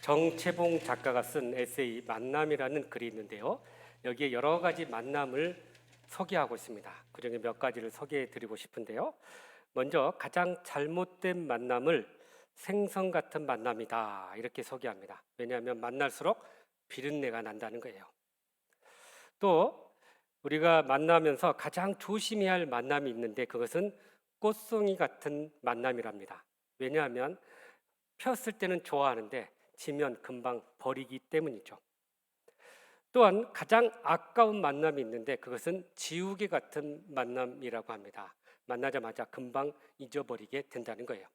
정채봉 작가가 쓴 에세이 만남이라는 글이 있는데요. 여기에 여러 가지 만남을 소개하고 있습니다. 그중에 몇 가지를 소개해 드리고 싶은데요. 먼저 가장 잘못된 만남을 생선 같은 만남이다 이렇게 소개합니다. 왜냐하면 만날수록 비린내가 난다는 거예요. 또 우리가 만나면서 가장 조심해야 할 만남이 있는데 그것은 꽃송이 같은 만남이랍니다. 왜냐하면 폈을 때는 좋아하는데 지면 금방 버리기 때문이죠. 또한 가장 아까운 만남이 있는데 그것은 지우개 같은 만남이라고 합니다. 만나자마자 금방 잊어버리게 된다는 거예요.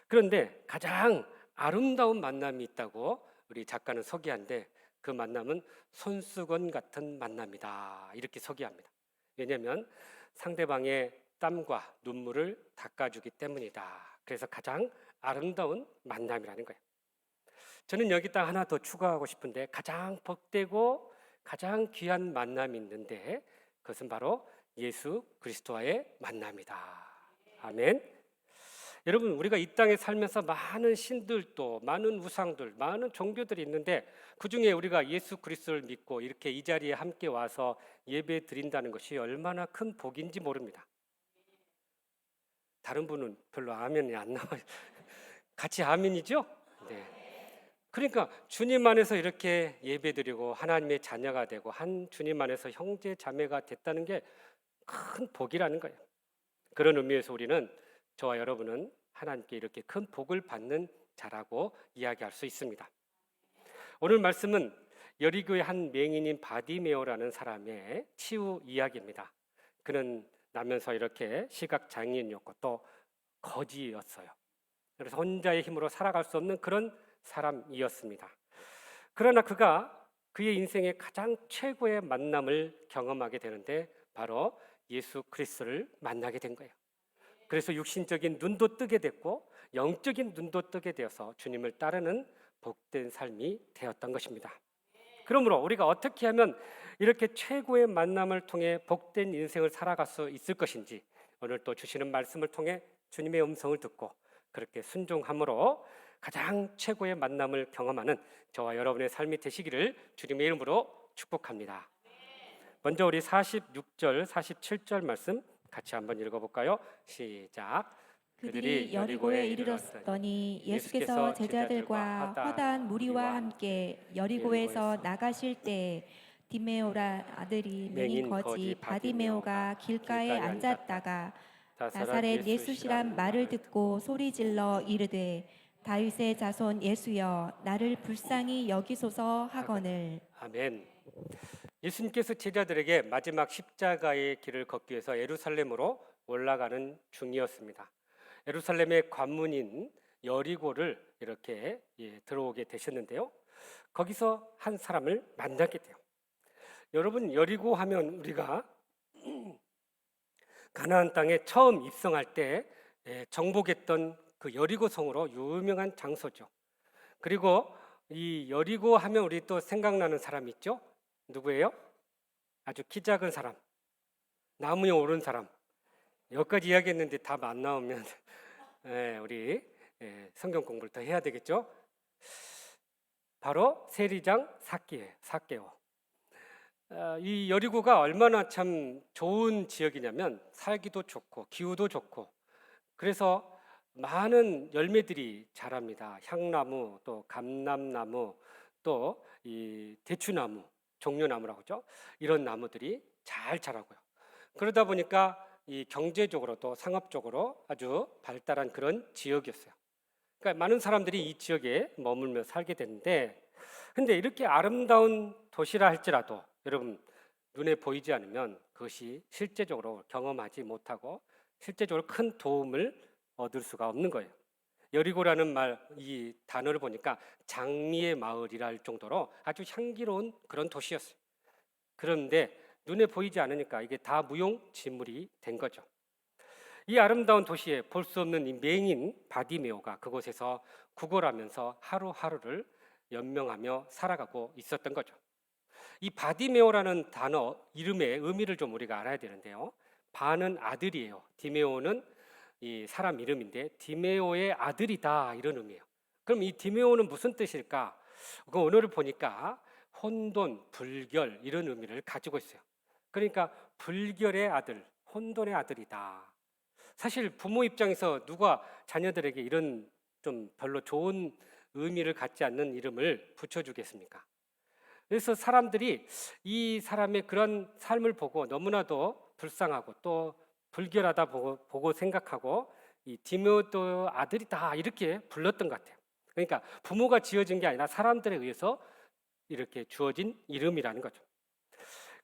그런데 가장 아름다운 만남이 있다고 우리 작가는 소개한데 그 만남은 손수건 같은 만남이다 이렇게 소개합니다. 왜냐하면 상대방의 땀과 눈물을 닦아주기 때문이다. 그래서 가장 아름다운 만남이라는 거예요. 저는 여기다 하나 더 추가하고 싶은데 가장 복되고 가장 귀한 만남이 있는데 그것은 바로 예수 그리스도와의 만남이다. 아멘. 여러분, 우리가 이 땅에 살면서 많은 신들도 많은 우상들, 많은 종교들이 있는데 그중에 우리가 예수 그리스도를 믿고 이렇게 이 자리에 함께 와서 예배 드린다는 것이 얼마나 큰 복인지 모릅니다. 다른 분은 별로 아멘이 안 나와요. 같이 아멘이죠? 네. 그러니까 주님 안에서 이렇게 예배드리고 하나님의 자녀가 되고 한 주님 안에서 형제 자매가 됐다는 게 큰 복이라는 거예요. 그런 의미에서 우리는 저와 여러분은 하나님께 이렇게 큰 복을 받는 자라고 이야기할 수 있습니다. 오늘 말씀은 여리고의 한 맹인인 바디메오라는 사람의 치유 이야기입니다. 그는 나면서 이렇게 시각 장애인이었고 또 거지였어요. 그래서 혼자의 힘으로 살아갈 수 없는 그런 사람이었습니다. 그러나 그가 그의 인생의 가장 최고의 만남을 경험하게 되는데 바로 예수 그리스도를 만나게 된 거예요. 그래서 육신적인 눈도 뜨게 됐고 영적인 눈도 뜨게 되어서 주님을 따르는 복된 삶이 되었던 것입니다. 그러므로 우리가 어떻게 하면 이렇게 최고의 만남을 통해 복된 인생을 살아갈 수 있을 것인지 오늘 또 주시는 말씀을 통해 주님의 음성을 듣고 그렇게 순종함으로 가장 최고의 만남을 경험하는 저와 여러분의 삶이 되시기를 주님의 이름으로 축복합니다. 먼저 우리 46절, 47절 말씀 같이 한번 읽어볼까요? 시작. 그들이 여리고에 이르렀더니 예수께서 제자들과 허다한 무리와 함께 여리고에서 나가실 때 디메오라 아들이 맹인 거지 바디메오가 길가에 앉았다가 나사렛 예수시란 말을 듣고 소리질러 이르되 다윗의 자손 예수여 나를 불쌍히 여기소서 하거늘. 아멘. 예수님께서 제자들에게 마지막 십자가의 길을 걷기 위해서 예루살렘으로 올라가는 중이었습니다. 예루살렘의 관문인 여리고를 이렇게 들어오게 되셨는데요. 거기서 한 사람을 만나게 돼요. 여러분, 여리고 하면 우리가 가나안 땅에 처음 입성할 때 정복했던 그 여리고 성으로 유명한 장소죠. 그리고 이 여리고 하면 우리 또 생각나는 사람 있죠? 누구예요? 아주 키 작은 사람, 나무에 오른 사람. 여기까지 이야기했는데 답 안 나오면 우리 성경 공부를 더 해야 되겠죠? 바로 세리장 삭개오. 이 여리고가 얼마나 참 좋은 지역이냐면 살기도 좋고 기후도 좋고 그래서 많은 열매들이 자랍니다. 향나무, 또 감람나무, 또 이 대추나무, 종려나무라고 하죠. 이런 나무들이 잘 자라고요. 그러다 보니까 이 경제적으로도 상업적으로 아주 발달한 그런 지역이었어요. 그러니까 많은 사람들이 이 지역에 머물며 살게 됐는데, 근데 이렇게 아름다운 도시라 할지라도 여러분 눈에 보이지 않으면 그것이 실제적으로 경험하지 못하고 실제적으로 큰 도움을 얻을 수가 없는 거예요. 여리고라는 말, 이 단어를 보니까 장미의 마을이라 할 정도로 아주 향기로운 그런 도시였어요. 그런데 눈에 보이지 않으니까 이게 다 무용지물이 된 거죠. 이 아름다운 도시에 볼 수 없는 이 맹인 바디메오가 그곳에서 구걸하면서 하루하루를 연명하며 살아가고 있었던 거죠. 이 바디메오라는 단어 이름의 의미를 좀 우리가 알아야 되는데요. 바는 아들이에요. 디메오는 이 사람 이름인데 디메오의 아들이다 이런 의미예요. 그럼 이 디메오는 무슨 뜻일까? 그 언어를 보니까 혼돈, 불결 이런 의미를 가지고 있어요. 그러니까 불결의 아들, 혼돈의 아들이다. 사실 부모 입장에서 누가 자녀들에게 이런 좀 별로 좋은 의미를 갖지 않는 이름을 붙여주겠습니까? 그래서 사람들이 이 사람의 그런 삶을 보고 너무나도 불쌍하고 또 불결하다 보고 생각하고 이 디모데 아들이다 이렇게 불렀던 것 같아요. 그러니까 부모가 지어진 게 아니라 사람들에 의해서 이렇게 주어진 이름이라는 거죠.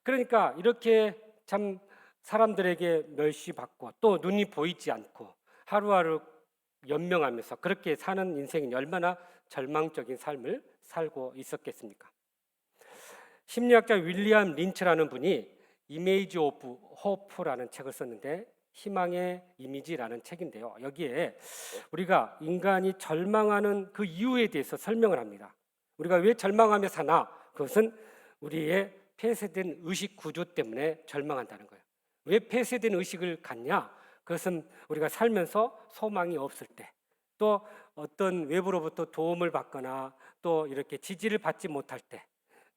그러니까 이렇게 참 사람들에게 멸시받고 또 눈이 보이지 않고 하루하루 연명하면서 그렇게 사는 인생이 얼마나 절망적인 삶을 살고 있었겠습니까? 심리학자 윌리엄 린치라는 분이 이미지 오브 호프라는 책을 썼는데 희망의 이미지라는 책인데요. 여기에 우리가 인간이 절망하는 그 이유에 대해서 설명을 합니다. 우리가 왜 절망하며 사나? 그것은 우리의 폐쇄된 의식 구조 때문에 절망한다는 거예요. 왜 폐쇄된 의식을 갖냐? 그것은 우리가 살면서 소망이 없을 때, 또 어떤 외부로부터 도움을 받거나 또 이렇게 지지를 받지 못할 때,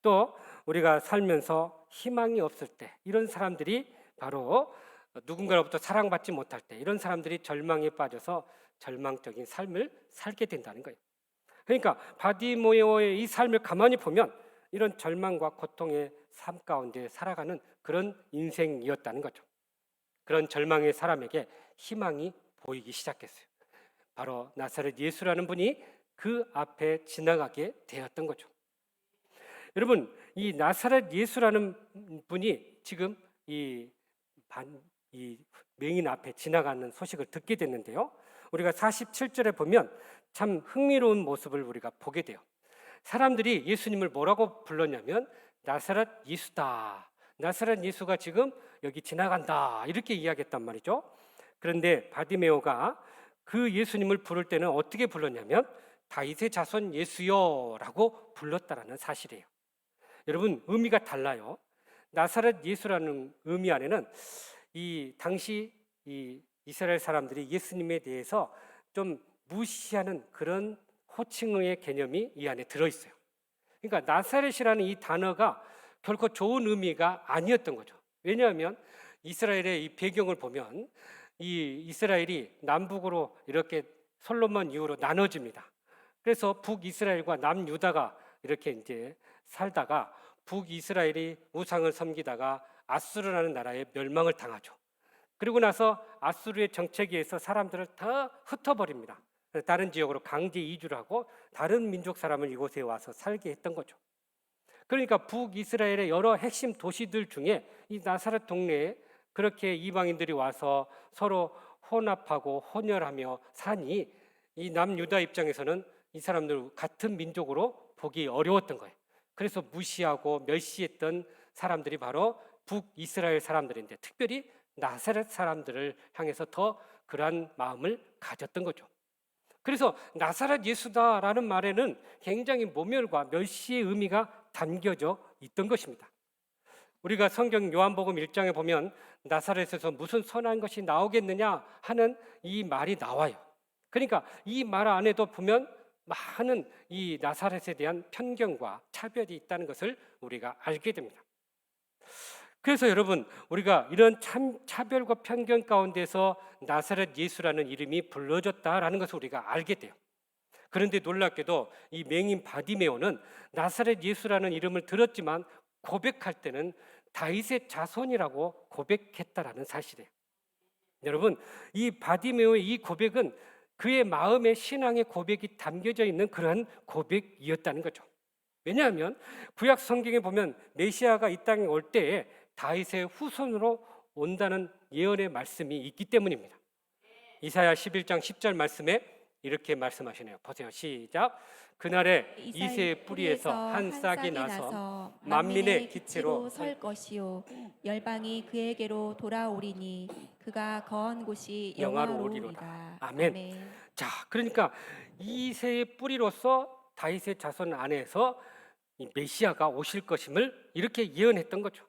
또 우리가 살면서 희망이 없을 때, 이런 사람들이 바로 누군가로부터 사랑받지 못할 때, 이런 사람들이 절망에 빠져서 절망적인 삶을 살게 된다는 거예요. 그러니까 바디모어의 이 삶을 가만히 보면 이런 절망과 고통의 삶 가운데 살아가는 그런 인생이었다는 거죠. 그런 절망의 사람에게 희망이 보이기 시작했어요. 바로 나사렛 예수라는 분이 그 앞에 지나가게 되었던 거죠. 여러분, 이 나사렛 예수라는 분이 지금 이 맹인 앞에 지나가는 소식을 듣게 됐는데요. 우리가 47절에 보면 참 흥미로운 모습을 우리가 보게 돼요. 사람들이 예수님을 뭐라고 불렀냐면 나사렛 예수다. 나사렛 예수가 지금 여기 지나간다. 이렇게 이야기했단 말이죠. 그런데 바디메오가 그 예수님을 부를 때는 어떻게 불렀냐면 다윗의 자손 예수여라고 불렀다라는 사실이에요. 여러분, 의미가 달라요. 나사렛 예수라는 의미 안에는 이 당시 이 이스라엘 사람들이 예수님에 대해서 좀 무시하는 그런 호칭의 개념이 이 안에 들어있어요. 그러니까 나사렛이라는 이 단어가 결코 좋은 의미가 아니었던 거죠. 왜냐하면 이스라엘의 이 배경을 보면 이 이스라엘이 남북으로 이렇게 솔로몬 이후로 나눠집니다. 그래서 북이스라엘과 남유다가 이렇게 이제 살다가 북이스라엘이 우상을 섬기다가 아수르라는 나라에 멸망을 당하죠. 그리고 나서 아수르의 정책에 의해서 사람들을 다 흩어버립니다. 다른 지역으로 강제 이주를 하고 다른 민족 사람을 이곳에 와서 살게 했던 거죠. 그러니까 북이스라엘의 여러 핵심 도시들 중에 이 나사렛 동네에 그렇게 이방인들이 와서 서로 혼합하고 혼혈하며 사니 이 남유다 입장에서는 이 사람들 같은 민족으로 보기 어려웠던 거예요. 그래서 무시하고 멸시했던 사람들이 바로 북이스라엘 사람들인데 특별히 나사렛 사람들을 향해서 더 그러한 마음을 가졌던 거죠. 그래서 나사렛 예수다라는 말에는 굉장히 모멸과 멸시의 의미가 담겨져 있던 것입니다. 우리가 성경 요한복음 1장에 보면 나사렛에서 무슨 선한 것이 나오겠느냐 하는 이 말이 나와요. 그러니까 이 말 안에도 보면 많은 이 나사렛에 대한 편견과 차별이 있다는 것을 우리가 알게 됩니다. 그래서 여러분, 우리가 이런 차별과 편견 가운데서 나사렛 예수라는 이름이 불러졌다라는 것을 우리가 알게 돼요. 그런데 놀랍게도 이 맹인 바디메오는 나사렛 예수라는 이름을 들었지만 고백할 때는 다윗의 자손이라고 고백했다라는 사실이에요. 여러분, 이 바디메오의 이 고백은 그의 마음의 신앙의 고백이 담겨져 있는 그러한 고백이었다는 거죠. 왜냐하면 구약 성경에 보면 메시아가 이 땅에 올 때에 다윗의 후손으로 온다는 예언의 말씀이 있기 때문입니다. 이사야 11장 10절 말씀에 이렇게 말씀하시네요. 보세요. 시작. 그날에 이새의 뿌리에서 한 싹이 나서 만민의 기체로 설 것이요 열방이 그에게로 돌아오리니 그가 거한 곳이 영화로우리라. 아멘. 자, 그러니까 이새의 뿌리로서 다윗의 자손 안에서 이 메시아가 오실 것임을 이렇게 예언했던 거죠.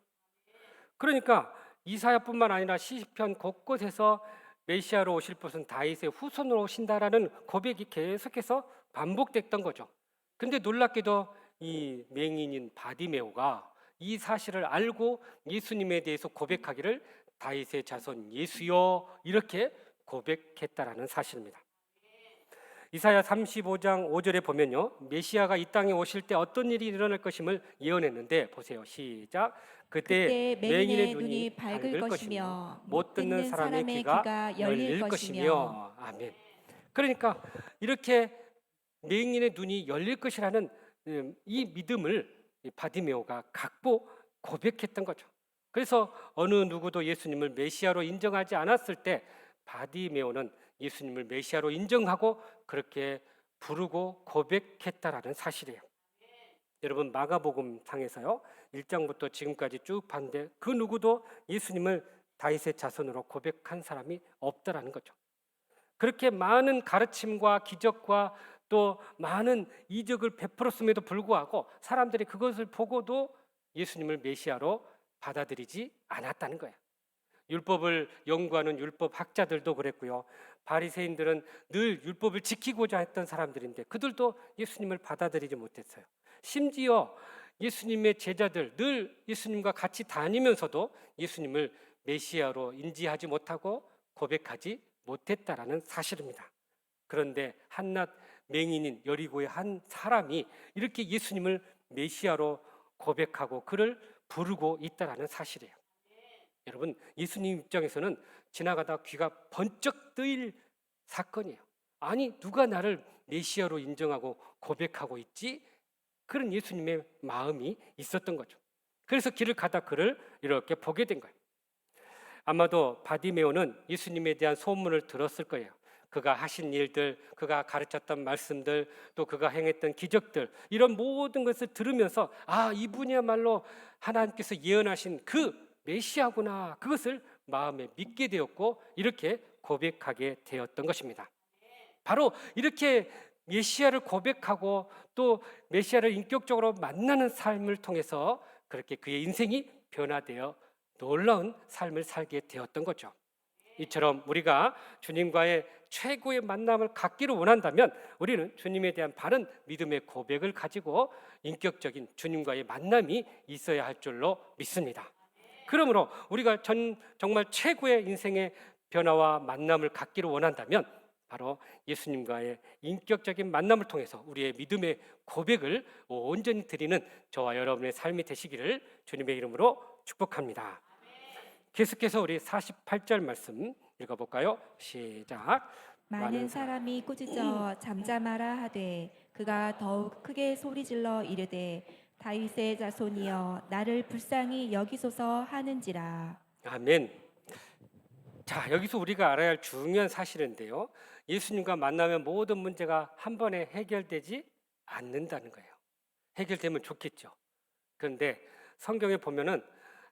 그러니까 이사야뿐만 아니라 시편 곳곳에서 메시아로 오실 분은 다윗의 후손으로 오신다라는 고백이 계속해서 반복됐던 거죠. 근데 놀랍게도 이 맹인인 바디메오가 이 사실을 알고 예수님에 대해서 고백하기를 다윗의 자손 예수여 이렇게 고백했다라는 사실입니다. 이사야 35장 5절에 보면요, 메시아가 이 땅에 오실 때 어떤 일이 일어날 것임을 예언했는데 보세요. 시작. 그때 그때 맹인의 맹인의 눈이 눈이 밝을 밝을 것이며 것이며 못 듣는 사람의 귀가 열릴 것이며. 아멘. 그러니까 이렇게 맹인의 눈이 열릴 것이라는 이 믿음을 이 바디메오가 갖고 고백했던 거죠. 그래서 어느 누구도 예수님을 메시아로 인정하지 않았을 때 바디메오는 예수님을 메시아로 인정하고 그렇게 부르고 고백했다라는 사실이에요. 여러분 마가복음 상에서요 1장부터 지금까지 쭉 봤는데 그 누구도 예수님을 다윗의 자손으로 고백한 사람이 없다라는 거죠. 그렇게 많은 가르침과 기적과 또 많은 이적을 베풀었음에도 불구하고 사람들이 그것을 보고도 예수님을 메시아로 받아들이지 않았다는 거예요. 율법을 연구하는 율법 학자들도 그랬고요. 바리새인들은 늘 율법을 지키고자 했던 사람들인데 그들도 예수님을 받아들이지 못했어요. 심지어 예수님의 제자들 늘 예수님과 같이 다니면서도 예수님을 메시아로 인지하지 못하고 고백하지 못했다라는 사실입니다. 그런데 한낱 맹인인 여리고의 한 사람이 이렇게 예수님을 메시아로 고백하고 그를 부르고 있다라는 사실이에요. 여러분 예수님 입장에서는 지나가다 귀가 번쩍 뜨일 사건이에요. 아니 누가 나를 메시아로 인정하고 고백하고 있지? 그런 예수님의 마음이 있었던 거죠. 그래서 길을 가다 그를 이렇게 보게 된 거예요. 아마도 바디메오는 예수님에 대한 소문을 들었을 거예요. 그가 하신 일들, 그가 가르쳤던 말씀들, 또 그가 행했던 기적들 이런 모든 것을 들으면서 아 이분이야말로 하나님께서 예언하신 그 메시아구나 그것을 마음에 믿게 되었고 이렇게 고백하게 되었던 것입니다. 바로 이렇게 메시아를 고백하고 또 메시아를 인격적으로 만나는 삶을 통해서 그렇게 그의 인생이 변화되어 놀라운 삶을 살게 되었던 거죠. 이처럼 우리가 주님과의 최고의 만남을 갖기를 원한다면 우리는 주님에 대한 바른 믿음의 고백을 가지고 인격적인 주님과의 만남이 있어야 할 줄로 믿습니다. 그러므로 우리가 정말 최고의 인생의 변화와 만남을 갖기를 원한다면 바로 예수님과의 인격적인 만남을 통해서 우리의 믿음의 고백을 온전히 드리는 저와 여러분의 삶이 되시기를 주님의 이름으로 축복합니다. 계속해서 우리 48절 말씀 읽어볼까요? 시작. 많은 사람이 꾸짖어 잠잠하라 하되 그가 더욱 크게 소리질러 이르되 다윗의 자손이여 나를 불쌍히 여기소서 하는지라. 아멘. 자, 여기서 우리가 알아야 할 중요한 사실인데요. 예수님과 만나면 모든 문제가 한 번에 해결되지 않는다는 거예요. 해결되면 좋겠죠. 그런데 성경에 보면은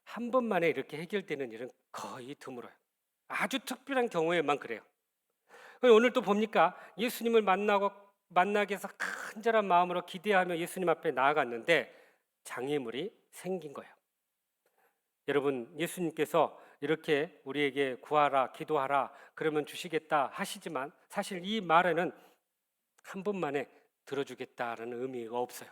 한 번만에 이렇게 해결되는 일은 거의 드물어요. 아주 특별한 경우에만 그래요. 오늘 또 봅니까? 예수님을 만나기 위해서 간절한 마음으로 기대하며 예수님 앞에 나아갔는데 장애물이 생긴 거예요. 여러분, 예수님께서 이렇게 우리에게 구하라, 기도하라, 그러면 주시겠다 하시지만 사실 이 말에는 한 번만에 들어주겠다라는 의미가 없어요.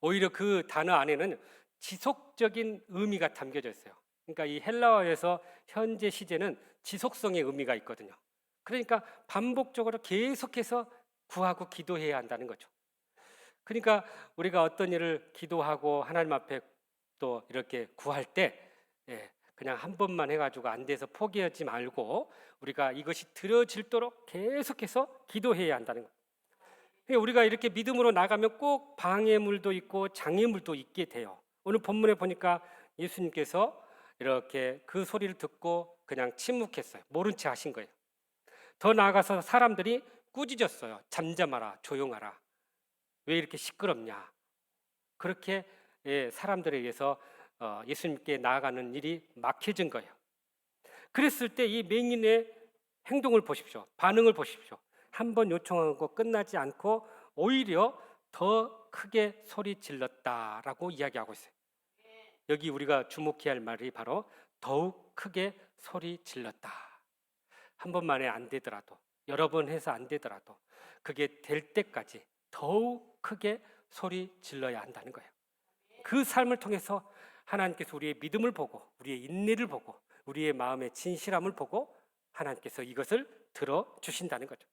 오히려 그 단어 안에는 지속적인 의미가 담겨져 있어요. 그러니까 이 헬라어에서 현재 시제는 지속성의 의미가 있거든요. 그러니까 반복적으로 계속해서 구하고 기도해야 한다는 거죠. 그러니까 우리가 어떤 일을 기도하고 하나님 앞에 또 이렇게 구할 때 그냥 한 번만 해가지고 안 돼서 포기하지 말고 우리가 이것이 들어질도록 계속해서 기도해야 한다는 거예요. 우리가 이렇게 믿음으로 나가면 꼭 방해물도 있고 장애물도 있게 돼요. 오늘 본문에 보니까 예수님께서 이렇게 그 소리를 듣고 그냥 침묵했어요. 모른 채 하신 거예요. 더 나아가서 사람들이 꾸짖었어요. 잠잠하라, 조용하라. 왜 이렇게 시끄럽냐? 그렇게 사람들에 의해서 예수님께 나아가는 일이 막혀진 거예요. 그랬을 때 이 맹인의 행동을 보십시오. 반응을 보십시오. 한 번 요청하고 끝나지 않고 오히려 더 크게 소리 질렀다라고 이야기하고 있어요. 여기 우리가 주목해야 할 말이 바로 더욱 크게 소리 질렀다. 한 번만에 안 되더라도 여러 번 해서 안 되더라도 그게 될 때까지 더욱 크게 소리 질러야 한다는 거예요. 그 삶을 통해서 하나님께서 우리의 믿음을 보고 우리의 인내를 보고 우리의 마음의 진실함을 보고 하나님께서 이것을 들어주신다는 거죠.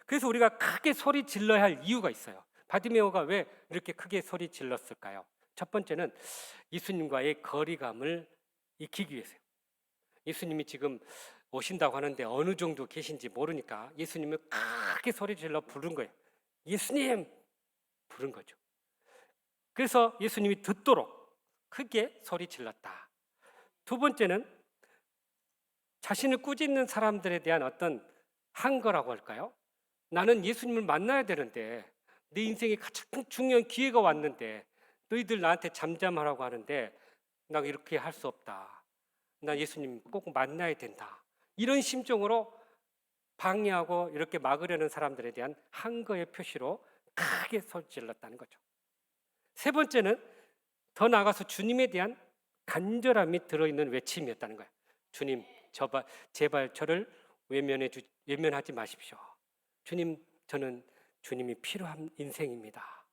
그래서 우리가 크게 소리 질러야 할 이유가 있어요. 바디메오가 왜 이렇게 크게 소리 질렀을까요? 첫 번째는 예수님과의 거리감을 익히기 위해서요. 예수님이 지금 오신다고 하는데 어느 정도 계신지 모르니까 예수님을 크게 소리 질러 부른 거예요. 예수님! 부른 거죠. 그래서 예수님이 듣도록 크게 소리 질렀다. 두 번째는 자신을 꾸짖는 사람들에 대한 어떤 한거라고 할까요? 나는 예수님을 만나야 되는데 내 인생에 가장 중요한 기회가 왔는데 너희들 나한테 잠잠하라고 하는데 나 이렇게 할 수 없다. 나 예수님 꼭 만나야 된다. 이런 심정으로 방해하고 이렇게 막으려는 사람들에 대한 한거의 표시로 크게 소리질렀다는 거죠. 세 번째는 더 나아가서 주님에 대한 간절함이 들어있는 외침이었다는 거예요. 주님, 제발 저를 외면하지 마십시오. 주님, 저는 주님이 필요한 인생입니다.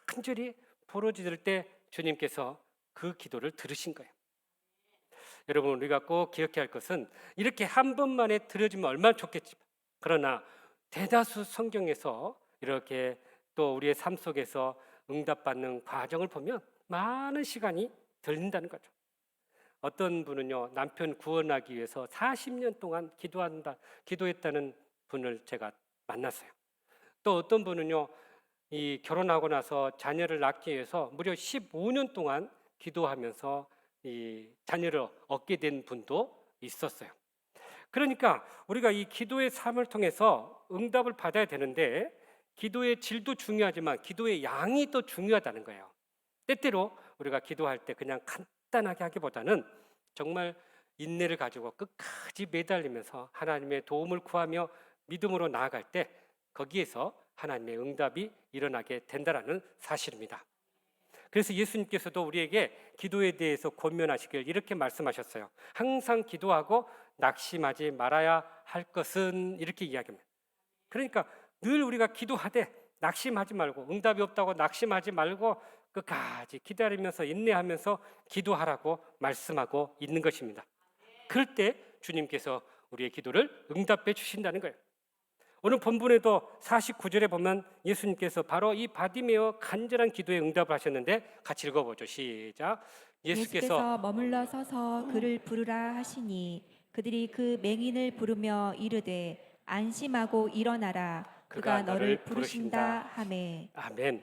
간절히 부르짖을 때 주님께서 그 기도를 들으신 거예요. 여러분, 우리가 꼭 기억해야 할 것은 이렇게 한 번만에 들어주면 얼마나 좋겠지. 그러나 대다수 성경에서 이렇게 또 우리의 삶 속에서 응답받는 과정을 보면 많은 시간이 들린다는 거죠. 어떤 분은요, 남편 구원하기 위해서 40년 동안 기도했다는 분을 제가 만났어요. 또 어떤 분은요, 이 결혼하고 나서 자녀를 낳기 위해서 무려 15년 동안 기도하면서 이 자녀를 얻게 된 분도 있었어요. 그러니까 우리가 이 기도의 삶을 통해서 응답을 받아야 되는데 기도의 질도 중요하지만 기도의 양이 더 중요하다는 거예요. 때때로 우리가 기도할 때 그냥 간단하게 하기보다는 정말 인내를 가지고 끝까지 매달리면서 하나님의 도움을 구하며 믿음으로 나아갈 때 거기에서 하나님의 응답이 일어나게 된다는 사실입니다. 그래서 예수님께서도 우리에게 기도에 대해서 권면하시길 이렇게 말씀하셨어요. 항상 기도하고 낙심하지 말아야 할 것은 이렇게 이야기합니다. 그러니까 늘 우리가 기도하되 낙심하지 말고 응답이 없다고 낙심하지 말고 끝까지 기다리면서 인내하면서 기도하라고 말씀하고 있는 것입니다. 그럴 때 주님께서 우리의 기도를 응답해 주신다는 거예요. 오늘 본문에도 49절에 보면 예수님께서 바로 이 바디메어 간절한 기도에 응답을 하셨는데 같이 읽어보죠. 시작. 예수께서 머물러 서서 그를 부르라 하시니 그들이 그 맹인을 부르며 이르되 안심하고 일어나라 그가 너를 부르신다 하매. 아멘.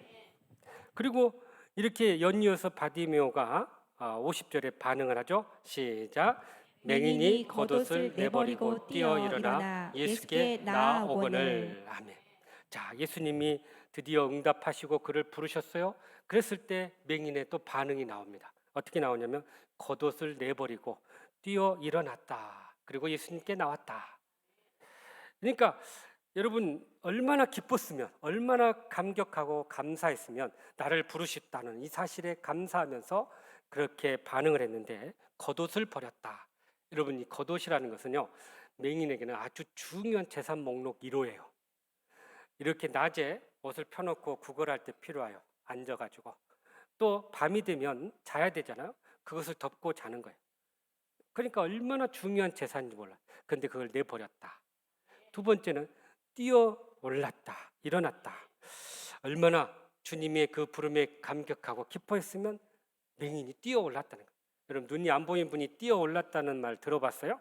그리고 이렇게 연이어서 바디메오가 50절에 반응을 하죠. 시작. 맹인이 겉옷을 내버리고 뛰어 일어나 예수께 나아오거늘. 아멘. 자, 예수님이 드디어 응답하시고 그를 부르셨어요. 그랬을 때 맹인의 또 반응이 나옵니다. 어떻게 나오냐면 겉옷을 내버리고 뛰어 일어났다. 그리고 예수님께 나왔다. 그러니까 여러분 얼마나 기뻤으면 얼마나 감격하고 감사했으면 나를 부르셨다는 이 사실에 감사하면서 그렇게 반응을 했는데 겉옷을 버렸다. 여러분 이 겉옷이라는 것은요 맹인에게는 아주 중요한 재산 목록 1호예요. 이렇게 낮에 옷을 펴놓고 구걸할 때 필요해요. 앉아가지고 또 밤이 되면 자야 되잖아요. 그것을 덮고 자는 거예요. 그러니까 얼마나 중요한 재산인지 몰라. 그런데 그걸 내버렸다. 두 번째는 뛰어 올랐다. 일어났다. 얼마나 주님의 그 부름에 감격하고 기뻐했으면 맹인이 뛰어 올랐다는 거예요. 여러분 눈이 안 보이는 분이 뛰어 올랐다는 말 들어봤어요?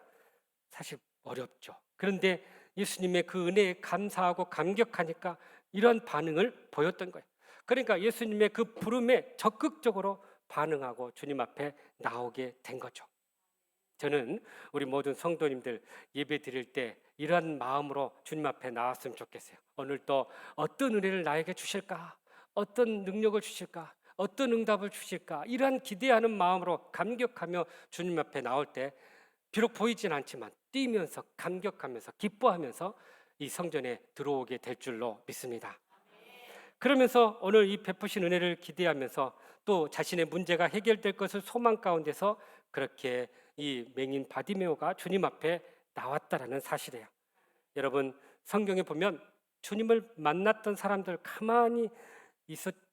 사실 어렵죠. 그런데 예수님의 그 은혜에 감사하고 감격하니까 이런 반응을 보였던 거예요. 그러니까 예수님의 그 부름에 적극적으로 반응하고 주님 앞에 나오게 된 거죠. 저는 우리 모든 성도님들 예배 드릴 때 이러한 마음으로 주님 앞에 나왔으면 좋겠어요. 오늘 또 어떤 은혜를 나에게 주실까? 어떤 능력을 주실까? 어떤 응답을 주실까? 이러한 기대하는 마음으로 감격하며 주님 앞에 나올 때 비록 보이진 않지만 뛰면서 감격하면서 기뻐하면서 이 성전에 들어오게 될 줄로 믿습니다. 그러면서 오늘 이 베푸신 은혜를 기대하면서 또 자신의 문제가 해결될 것을 소망 가운데서 그렇게 이 맹인 바디메오가 주님 앞에 나왔다라는 사실이에요. 여러분 성경에 보면 주님을 만났던 사람들 가만히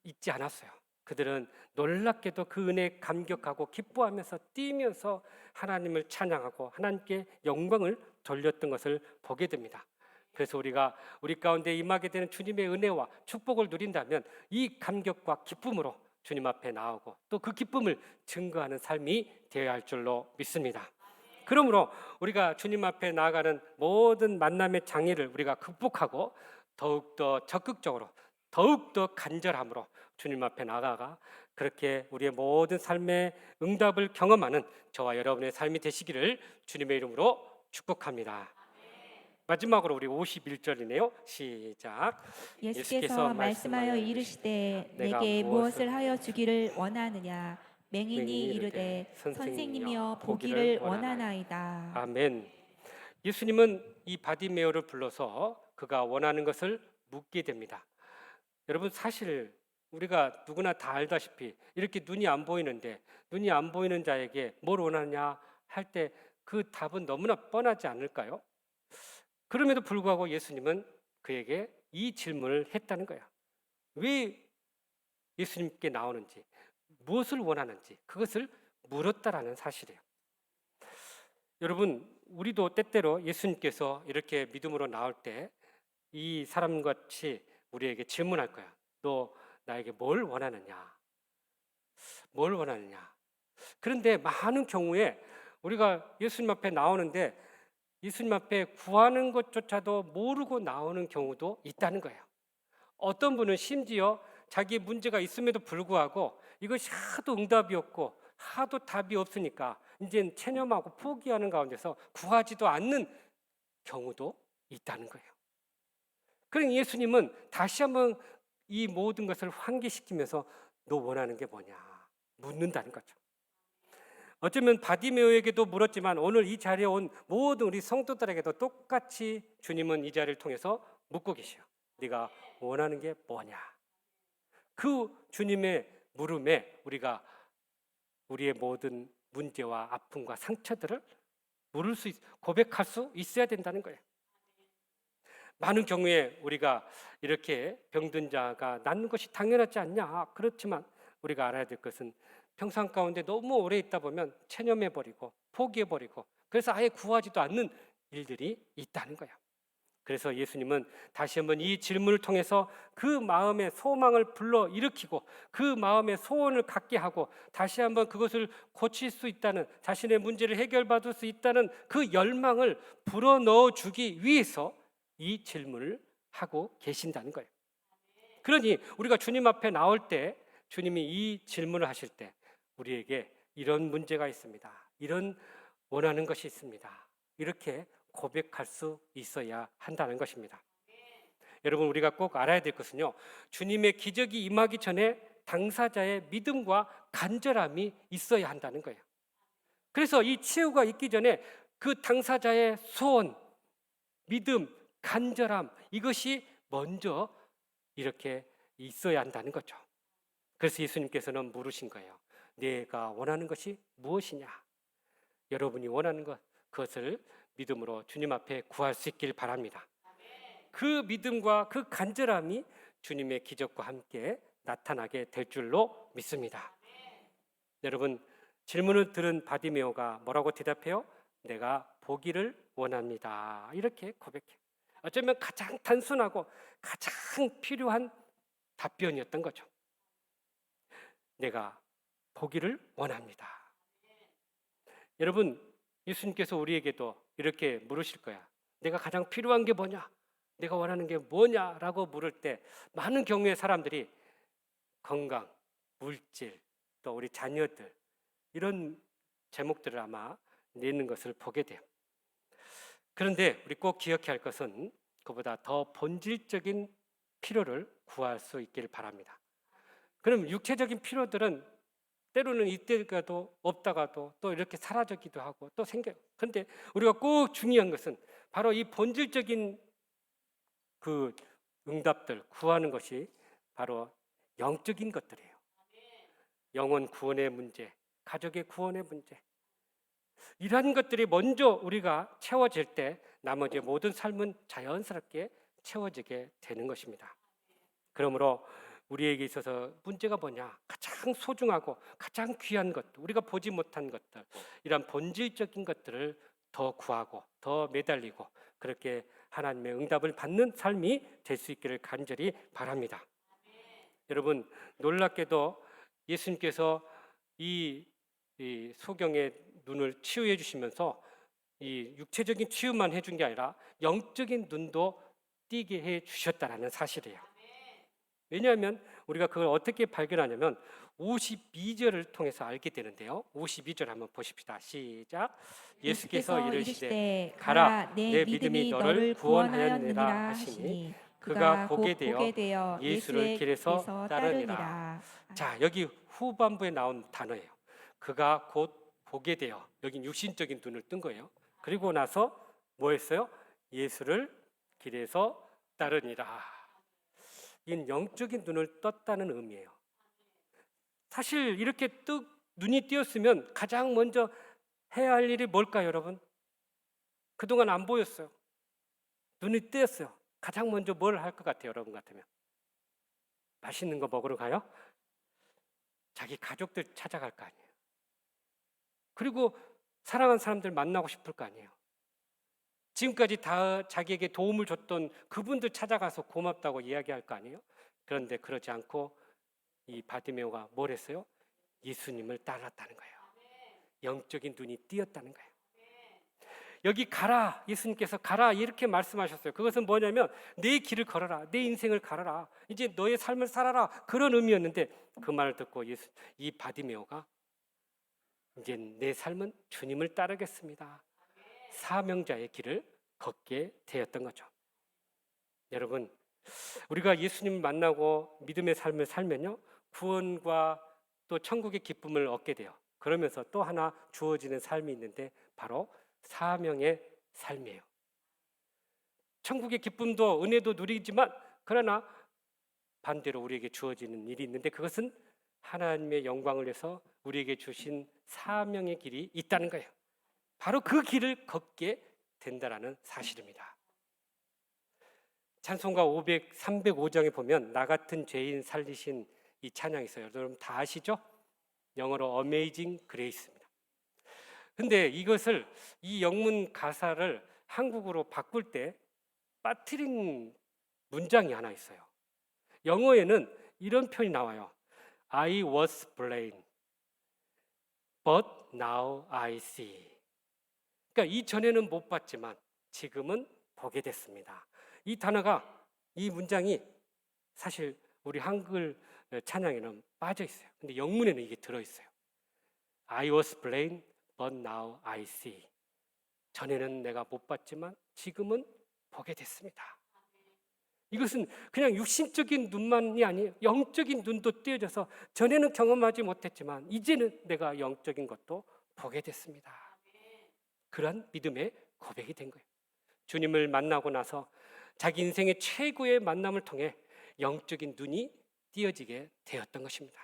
있지 않았어요. 그들은 놀랍게도 그 은혜에 감격하고 기뻐하면서 뛰면서 하나님을 찬양하고 하나님께 영광을 돌렸던 것을 보게 됩니다. 그래서 우리가 우리 가운데 임하게 되는 주님의 은혜와 축복을 누린다면 이 감격과 기쁨으로 주님 앞에 나오고 또 그 기쁨을 증거하는 삶이 되어야 할 줄로 믿습니다. 그러므로 우리가 주님 앞에 나아가는 모든 만남의 장애를 우리가 극복하고 더욱더 적극적으로 더욱더 간절함으로 주님 앞에 나아가 그렇게 우리의 모든 삶의 응답을 경험하는 저와 여러분의 삶이 되시기를 주님의 이름으로 축복합니다. 마지막으로 우리 51절이네요. 시작. 예수께서 말씀하여 이르시되 내게 무엇을 하여 주기를 원하느냐 맹인이 이르되 선생님이여 보기를 원하나이다. 아멘. 예수님은 이 바디메오를 불러서 그가 원하는 것을 묻게 됩니다. 여러분 사실 우리가 누구나 다 알다시피 이렇게 눈이 안 보이는데 눈이 안 보이는 자에게 뭘 원하냐 할 때 그 답은 너무나 뻔하지 않을까요? 그럼에도 불구하고 예수님은 그에게 이 질문을 했다는 거예요. 왜 예수님께 나오는지, 무엇을 원하는지 그것을 물었다라는 사실이에요. 여러분, 우리도 때때로 예수님께서 이렇게 믿음으로 나올 때 이 사람같이 우리에게 질문할 거야. 너 나에게 뭘 원하느냐? 뭘 원하느냐? 그런데 많은 경우에 우리가 예수님 앞에 나오는데 예수님 앞에 구하는 것조차도 모르고 나오는 경우도 있다는 거예요. 어떤 분은 심지어 자기 문제가 있음에도 불구하고 이것이 하도 응답이 없고 하도 답이 없으니까 이제 체념하고 포기하는 가운데서 구하지도 않는 경우도 있다는 거예요. 그러니 예수님은 다시 한번 이 모든 것을 환기시키면서 너 원하는 게 뭐냐 묻는다는 거죠. 어쩌면 바디메오에게도 물었지만 오늘 이 자리에 온 모든 우리 성도들에게도 똑같이 주님은 이 자리를 통해서 묻고 계셔요. 네가 원하는 게 뭐냐? 그 주님의 물음에 우리가 우리의 모든 문제와 아픔과 상처들을 고백할 수 있어야 된다는 거예요. 많은 경우에 우리가 이렇게 병든 자가 낫는 것이 당연하지 않냐? 그렇지만 우리가 알아야 될 것은 평상 가운데 너무 오래 있다 보면 체념해버리고 포기해버리고 그래서 아예 구하지도 않는 일들이 있다는 거예요. 그래서 예수님은 다시 한번 이 질문을 통해서 그 마음의 소망을 불러일으키고 그 마음의 소원을 갖게 하고 다시 한번 그것을 고칠 수 있다는 자신의 문제를 해결받을 수 있다는 그 열망을 불어넣어 주기 위해서 이 질문을 하고 계신다는 거예요. 그러니 우리가 주님 앞에 나올 때 주님이 이 질문을 하실 때 우리에게 이런 문제가 있습니다. 이런 원하는 것이 있습니다. 이렇게 고백할 수 있어야 한다는 것입니다. 여러분 우리가 꼭 알아야 될 것은요. 주님의 기적이 임하기 전에 당사자의 믿음과 간절함이 있어야 한다는 거예요. 그래서 이 치유가 있기 전에 그 당사자의 소원, 믿음, 간절함 이것이 먼저 이렇게 있어야 한다는 거죠. 그래서 예수님께서는 물으신 거예요. 내가 원하는 것이 무엇이냐? 여러분이 원하는 그것을 믿음으로 주님 앞에 구할 수 있길 바랍니다. 그 믿음과 그 간절함이 주님의 기적과 함께 나타나게 될 줄로 믿습니다. 여러분 질문을 들은 바디메오가 뭐라고 대답해요? 내가 보기를 원합니다. 이렇게 고백해요. 어쩌면 가장 단순하고 가장 필요한 답변이었던 거죠. 내가 보기를 원합니다. 여러분 예수님께서 우리에게도 이렇게 물으실 거야. 내가 가장 필요한 게 뭐냐? 내가 원하는 게 뭐냐라고 물을 때 많은 경우에 사람들이 건강, 물질, 또 우리 자녀들 이런 제목들을 아마 내는 것을 보게 돼요. 그런데 우리 꼭 기억해야 할 것은 그보다 더 본질적인 필요를 구할 수 있기를 바랍니다. 그럼 육체적인 필요들은 때로는 이때가도 없다가도 또 이렇게 사라지기도 하고 또 생겨요. 그런데 우리가 꼭 중요한 것은 바로 이 본질적인 그 응답들 구하는 것이 바로 영적인 것들이에요. 영혼 구원의 문제, 가족의 구원의 문제 이러한 것들이 먼저 우리가 채워질 때 나머지 모든 삶은 자연스럽게 채워지게 되는 것입니다. 그러므로 우리에게 있어서 문제가 뭐냐? 가장 소중하고 가장 귀한 것, 우리가 보지 못한 것들, 이런 본질적인 것들을 더 구하고 더 매달리고 그렇게 하나님의 응답을 받는 삶이 될 수 있기를 간절히 바랍니다. 여러분, 놀랍게도 예수님께서 이 소경의 눈을 치유해 주시면서 이 육체적인 치유만 해준 게 아니라 영적인 눈도 띄게 해 주셨다는 사실이에요. 왜냐하면 우리가 그걸 어떻게 발견하냐면 52절을 통해서 알게 되는데요. 52절 한번 보십시다. 시작. 예수께서 이르시되 가라, 내 믿음이 너를 구원하였느니라 하시니 그가 보게 되어 예수를 길에서 따르니라. 자, 여기 후반부에 나온 단어예요. 그가 곧 보게 되어, 여긴 육신적인 눈을 뜬 거예요. 그리고 나서 뭐 했어요? 예수를 길에서 따르니라. 이건 영적인 눈을 떴다는 의미예요. 사실 이렇게 눈이 띄었으면 가장 먼저 해야 할 일이 뭘까요, 여러분? 그동안 안 보였어요. 눈이 띄었어요. 가장 먼저 뭘 할 것 같아요, 여러분 같으면? 맛있는 거 먹으러 가요? 자기 가족들 찾아갈 거 아니에요. 그리고 사랑하는 사람들 만나고 싶을 거 아니에요. 지금까지 다 자기에게 도움을 줬던 그분들 찾아가서 고맙다고 이야기할 거 아니에요. 그런데 그러지 않고 이 바디메오가 뭘 했어요? 예수님을 따랐다는 거예요. 영적인 눈이 띄었다는 거예요. 여기 가라, 예수님께서 가라 이렇게 말씀하셨어요. 그것은 뭐냐면 내 길을 걸어라, 내 인생을 가르라, 이제 너의 삶을 살아라, 그런 의미였는데 그 말을 듣고 이 바디메오가 이제 내 삶은 주님을 따르겠습니다, 사명자의 길을 걷게 되었던 거죠. 여러분, 우리가 예수님을 만나고 믿음의 삶을 살면요, 구원과 또 천국의 기쁨을 얻게 돼요. 그러면서 또 하나 주어지는 삶이 있는데 바로 사명의 삶이에요. 천국의 기쁨도 은혜도 누리지만 그러나 반대로 우리에게 주어지는 일이 있는데 그것은 하나님의 영광을 위해서 우리에게 주신 사명의 길이 있다는 거예요. 바로 그 길을 걷게 된다라는 사실입니다. 찬송가 305장에 보면 나 같은 죄인 살리신 이 찬양이 있어요. 여러분 다 아시죠? 영어로 Amazing Grace입니다. 근데 이것을 이 영문 가사를 한국어로 바꿀 때 빠뜨린 문장이 하나 있어요. 영어에는 이런 표현이 나와요. I was blind, but now I see. 그러니까 이전에는 못 봤지만 지금은 보게 됐습니다. 이 단어가, 이 문장이 사실 우리 한글 찬양에는 빠져 있어요. 근데 영문에는 이게 들어 있어요. I was blind, but now I see. 전에는 내가 못 봤지만 지금은 보게 됐습니다. 이것은 그냥 육신적인 눈만이 아니에요. 영적인 눈도 띄어져서 전에는 경험하지 못했지만 이제는 내가 영적인 것도 보게 됐습니다. 그런 믿음의 고백이 된 거예요. 주님을 만나고 나서 자기 인생의 최고의 만남을 통해 영적인 눈이 띄어지게 되었던 것입니다.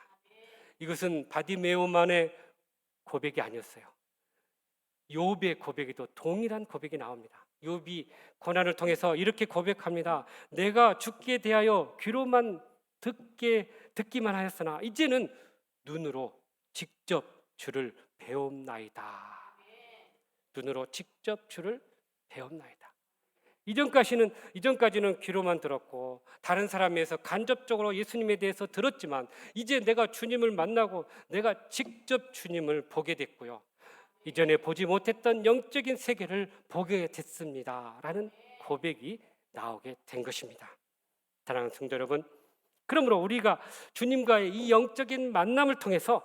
이것은 바디메오만의 고백이 아니었어요. 욥의 고백에도 동일한 고백이 나옵니다. 욥이 고난을 통해서 이렇게 고백합니다. 내가 죽게 대하여 귀로만 듣기만 하였으나 이제는 눈으로 직접 주를 배움나이다. 눈으로 직접 주를 배움나이다. 이전까지는 귀로만 들었고 다른 사람에서 간접적으로 예수님에 대해서 들었지만 이제 내가 주님을 만나고 내가 직접 주님을 보게 됐고요. 이전에 보지 못했던 영적인 세계를 보게 됐습니다. 라는 고백이 나오게 된 것입니다. 사랑하는 성도 여러분, 그러므로 우리가 주님과의 이 영적인 만남을 통해서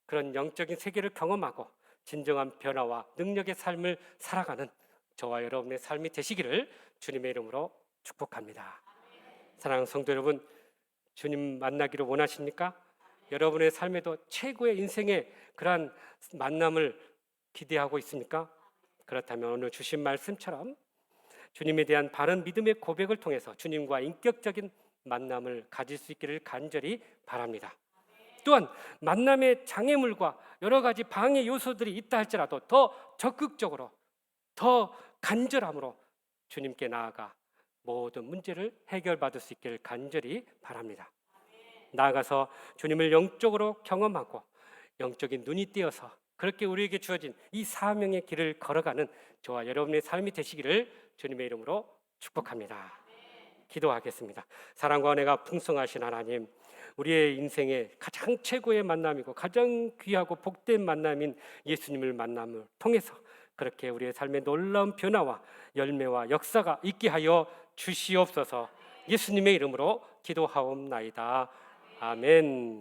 그런 영적인 세계를 경험하고 진정한 변화와 능력의 삶을 살아가는 저와 여러분의 삶이 되시기를 주님의 이름으로 축복합니다. 사랑하는 성도 여러분, 주님 만나기를 원하십니까? 여러분의 삶에도 최고의 인생의 그러한 만남을 기대하고 있습니까? 그렇다면 오늘 주신 말씀처럼 주님에 대한 바른 믿음의 고백을 통해서 주님과 인격적인 만남을 가질 수 있기를 간절히 바랍니다. 또한 만남의 장애물과 여러 가지 방해 요소들이 있다 할지라도 더 적극적으로, 더 간절함으로 주님께 나아가 모든 문제를 해결받을 수 있기를 간절히 바랍니다. 나아가서 주님을 영적으로 경험하고 영적인 눈이 띄어서 그렇게 우리에게 주어진 이 사명의 길을 걸어가는 저와 여러분의 삶이 되시기를 주님의 이름으로 축복합니다. 기도하겠습니다. 사랑과 은혜가 풍성하신 하나님, 우리의 인생의 가장 최고의 만남이고 가장 귀하고 복된 만남인 예수님을 만남을 통해서 그렇게 우리의 삶의 놀라운 변화와 열매와 역사가 있게 하여 주시옵소서. 예수님의 이름으로 기도하옵나이다. 아멘.